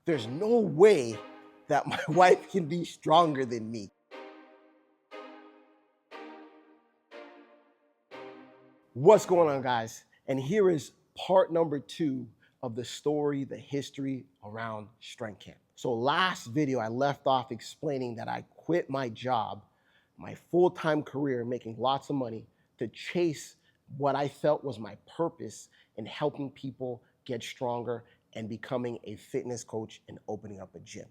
there's no way that my wife can be stronger than me. What's going on, guys? And here is part number 2 of the story, the history around Strength Camp. So last video, I left off explaining that I quit my job, my full-time career, making lots of money to chase what I felt was my purpose in helping people get stronger and becoming a fitness coach and opening up a gym.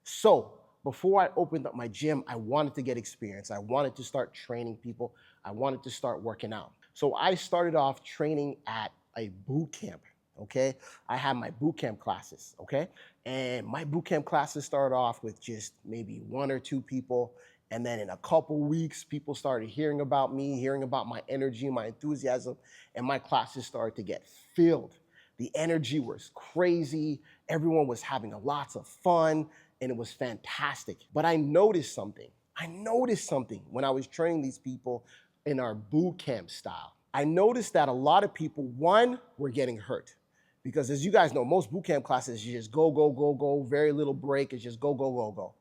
So before I opened up my gym, I wanted to get experience. I wanted to start training people. I wanted to start working out. So I started off training at a boot camp. Okay, I had my boot camp classes. Okay, and my boot camp classes started off with just maybe 1 or 2 people, and then in a couple weeks, people started hearing about me, hearing about my energy, my enthusiasm, and my classes started to get filled. The energy was crazy. Everyone was having lots of fun, and it was fantastic. But I noticed something. I noticed something when I was training these people in our boot camp style. I noticed that a lot of people, one, were getting hurt. Because as you guys know, most boot camp classes, you just go, go, go, go, very little break, it's just go, go, go, go.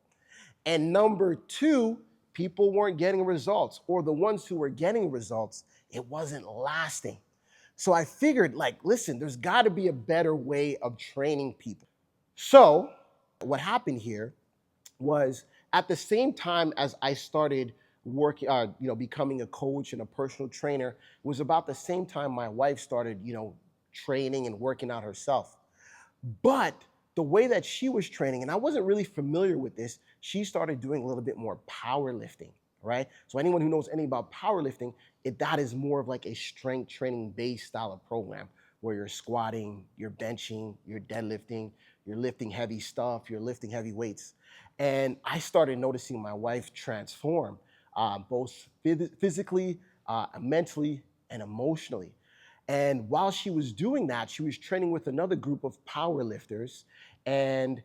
And number 2, people weren't getting results, or the ones who were getting results, it wasn't lasting. So I figured, like, listen, there's got to be a better way of training people. So what happened here was at the same time as I started working, becoming a coach and a personal trainer, it was about the same time my wife started, training and working out herself. But the way that she was training, and I wasn't really familiar with this, she started doing a little bit more powerlifting, right? So anyone who knows anything about powerlifting, that is more of like a strength training based style of program where you're squatting, you're benching, you're deadlifting, you're lifting heavy stuff, you're lifting heavy weights. And I started noticing my wife transform, both physically, mentally, and emotionally. And while she was doing that, she was training with another group of power lifters. And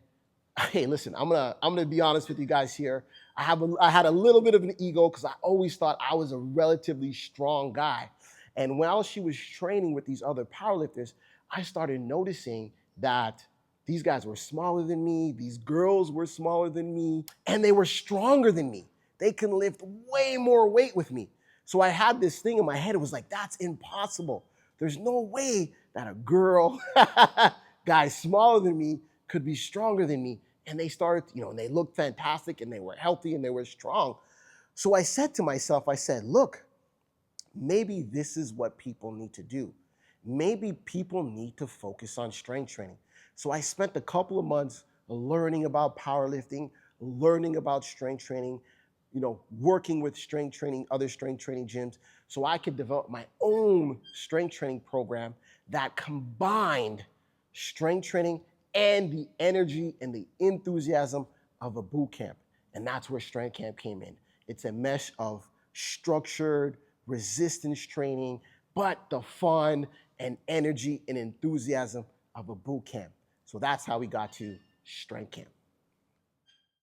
hey, listen, I'm gonna be honest with you guys here. I had a little bit of an ego because I always thought I was a relatively strong guy. And while she was training with these other powerlifters, I started noticing that these guys were smaller than me, these girls were smaller than me, and they were stronger than me. They can lift way more weight with me. So I had this thing in my head. It was like, that's impossible. There's no way that a girl, guy smaller than me, could be stronger than me. And they started, and they looked fantastic and they were healthy and they were strong. So I said to myself, I said, look, maybe this is what people need to do. Maybe people need to focus on strength training. So I spent a couple of months learning about powerlifting, learning about strength training, working with strength training, other strength training gyms, so I could develop my own strength training program that combined strength training and the energy and the enthusiasm of a boot camp. And that's where Strength Camp came in. It's a mesh of structured resistance training, but the fun and energy and enthusiasm of a boot camp. So that's how we got to Strength Camp.